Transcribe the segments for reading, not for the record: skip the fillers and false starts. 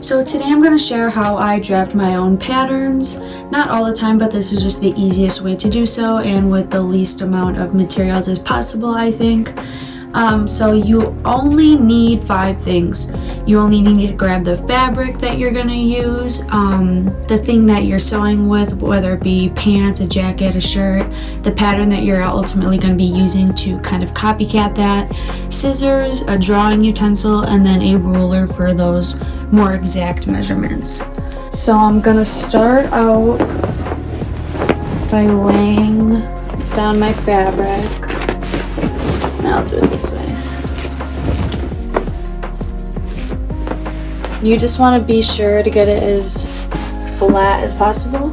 So today I'm going to share how I draft my own patterns. Not all the time, but this is just the easiest way to do so and with the least amount of materials as possible, I think. So you only need 5 things. You only need to grab the fabric that you're going to use, the thing that you're sewing with, whether it be pants, a jacket, a shirt, the pattern that you're ultimately going to be using to kind of copycat that, scissors, a drawing utensil, and then a ruler for those more exact measurements. So I'm going to start out by laying down my fabric. I'll do it this way. You just want to be sure to get it as flat as possible.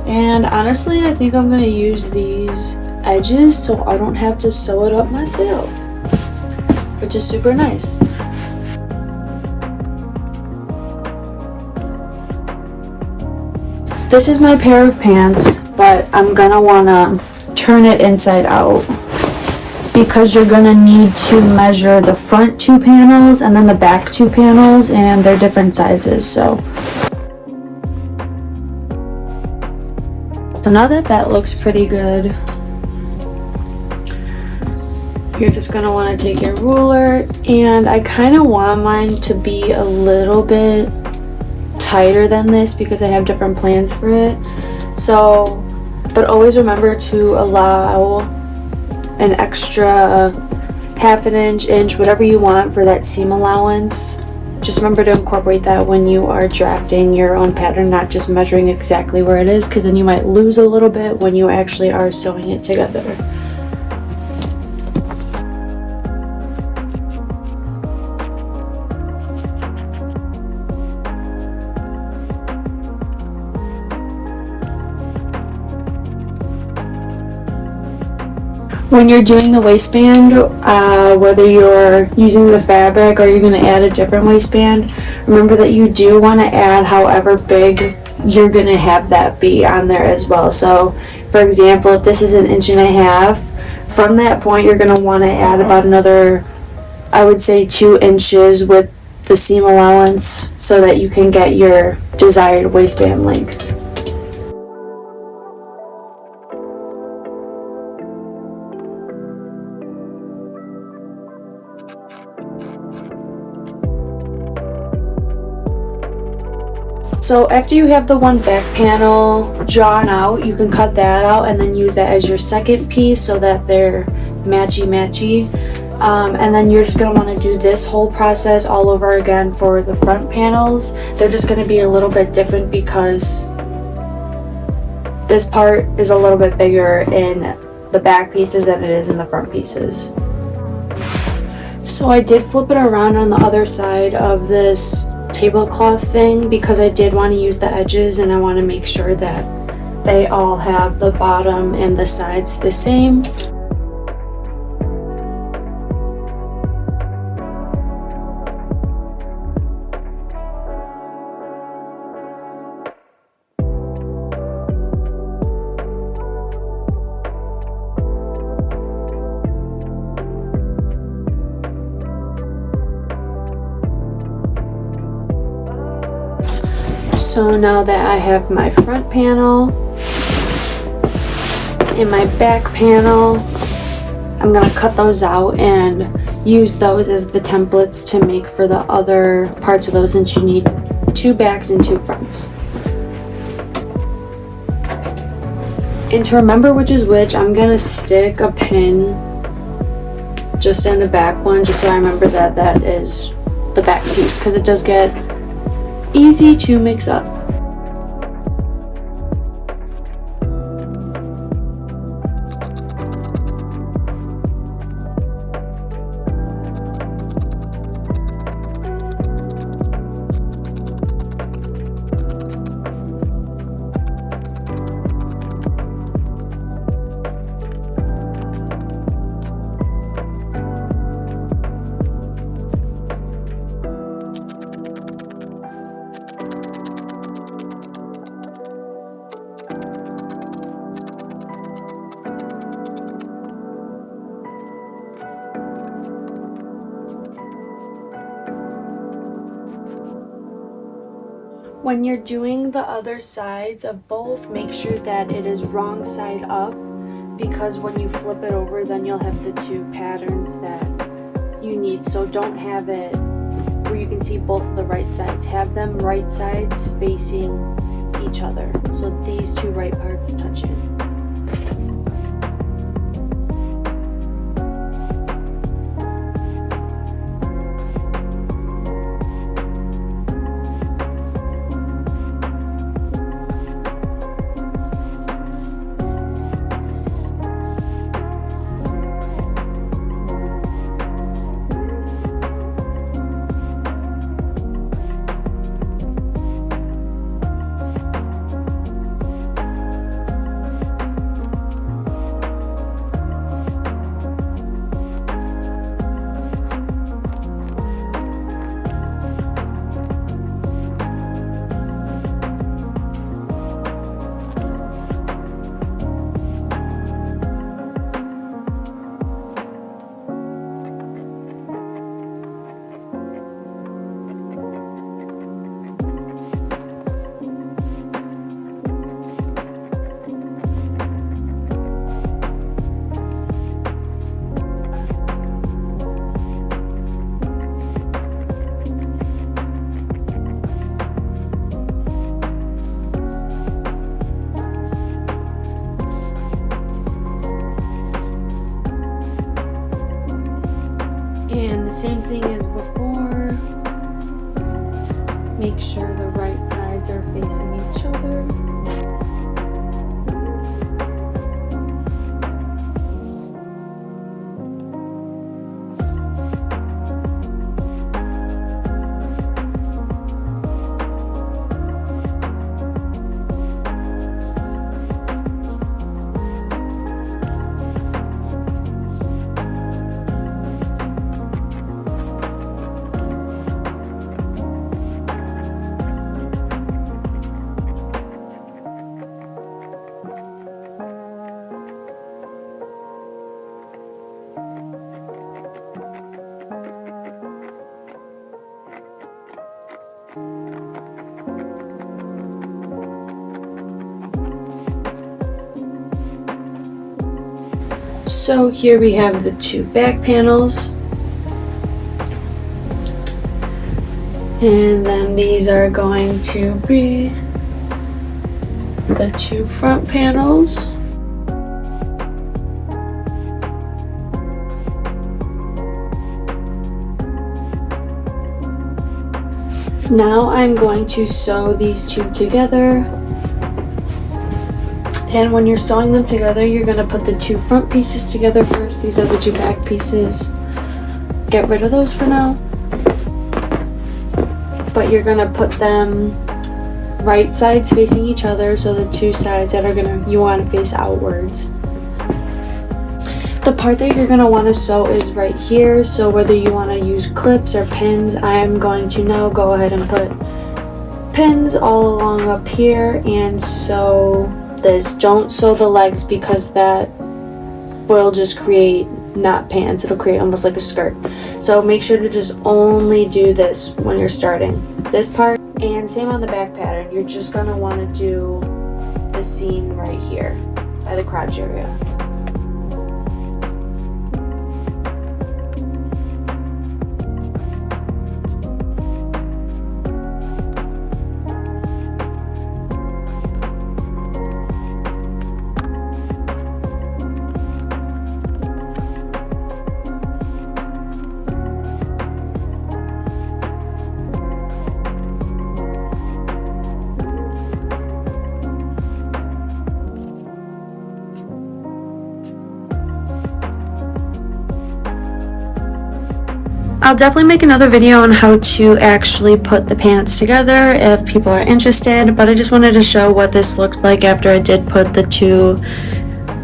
And honestly, I think I'm going to use these edges so I don't have to sew it up myself, which is super nice. This is my pair of pants, but I'm going to want to turn it inside out, because you're going to need to measure the front 2 panels and then the back 2 panels, and they're different sizes. So now that looks pretty good, you're just going to want to take your ruler, and I kind of want mine to be a little bit tighter than this because I have different plans for it. So, but always remember to allow an extra half an inch, whatever you want for that seam allowance. Just remember to incorporate that when you are drafting your own pattern, not just measuring exactly where it is, because then you might lose a little bit when you actually are sewing it together. When you're doing the waistband, whether you're using the fabric or you're going to add a different waistband, remember that you do want to add however big you're going to have that be on there as well. So, for example, if this is 1.5 inches, from that point you're going to want to add about another, I would say 2 inches with the seam allowance so that you can get your desired waistband length. So after you have the one back panel drawn out, you can cut that out and then use that as your second piece so that they're matchy. And then you're just going to want to do this whole process all over again for the front panels. They're just going to be a little bit different because this part is a little bit bigger in the back pieces than it is in the front pieces. So I did flip it around on the other side of this tablecloth thing because I did want to use the edges, and I want to make sure that they all have the bottom and the sides the same. So now that I have my front panel and my back panel, I'm going to cut those out and use those as the templates to make for the other parts of those, since you need 2 backs and 2 fronts. And to remember which is which, I'm going to stick a pin just in the back one, just so I remember that that is the back piece, because it does get easy to mix up. When you're doing the other sides of both, make sure that it is wrong side up, because when you flip it over, then you'll have the two patterns that you need. So don't have it where you can see both of the right sides. Have them right sides facing each other, so these two right parts touching. And the same thing as before, make sure the right sides are facing each other. So here we have the two back panels, and then these are going to be the two front panels. Now I'm going to sew these two together. And when you're sewing them together, you're going to put the two front pieces together first. These are the two back pieces. Get rid of those for now. But you're going to put them right sides facing each other, so the two sides that are you want to face outwards. The part that you're going to want to sew is right here, so whether you want to use clips or pins, I am going to now go ahead and put pins all along up here and sew this. Don't sew the legs, because that will just create not pants. It'll create almost like a skirt. So make sure to just only do this when you're starting this part. And same on the back pattern. You're just going to want to do the seam right here by the crotch area. I'll definitely make another video on how to actually put the pants together if people are interested, but I just wanted to show what this looked like after I did put the two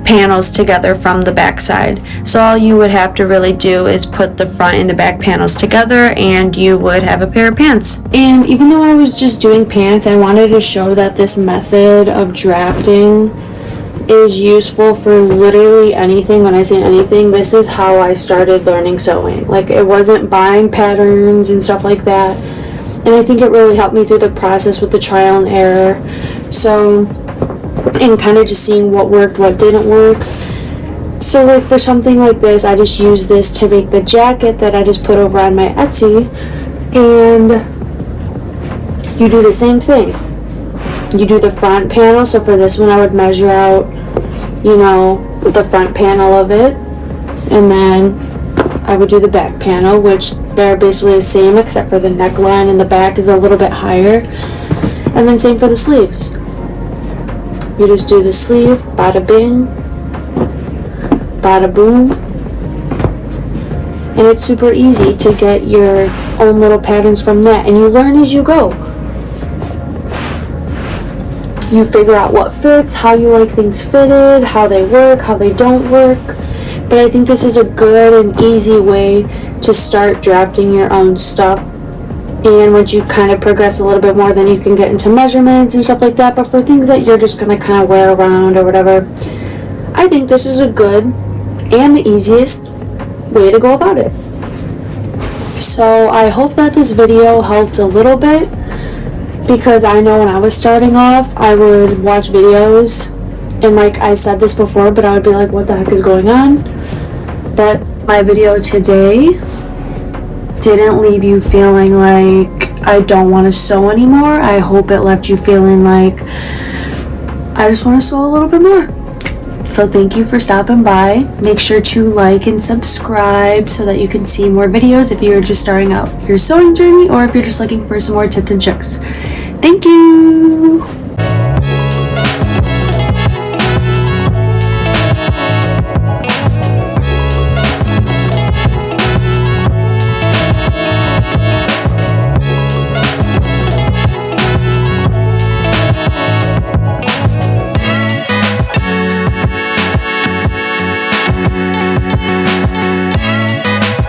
panels together from the back side. So all you would have to really do is put the front and the back panels together and you would have a pair of pants. And even though I was just doing pants, I wanted to show that this method of drafting is useful for literally anything. When I say anything, this is how I started learning sewing. Like, it wasn't buying patterns and stuff like that. and I think it really helped me through the process with the trial and error. So, and kind of just seeing what worked, what didn't work. So like for something like this, I just use this to make the jacket that I just put over on my Etsy, and you do the same thing. You do the front panel. So for this one, I would measure out, you know, the front panel of it, and then I would do the back panel, which they're basically the same except for the neckline and the back is a little bit higher. And then same for the sleeves. You just do the sleeve, bada bing, bada boom. And it's super easy to get your own little patterns from that, and you learn as you go. You figure out what fits, how you like things fitted, how they work, how they don't work. But I think this is a good and easy way to start drafting your own stuff. And once you kind of progress a little bit more, then you can get into measurements and stuff like that. But for things that you're just going to kind of wear around or whatever, I think this is a good and the easiest way to go about it. So I hope that this video helped a little bit, because I know when I was starting off, I would watch videos, and like I said this before, but I would be like, what the heck is going on? But my video today didn't leave you feeling like I don't want to sew anymore. I hope it left you feeling like I just want to sew a little bit more. So thank you for stopping by. Make sure to like and subscribe so that you can see more videos if you're just starting out your sewing journey, or if you're just looking for some more tips and tricks. Thank you!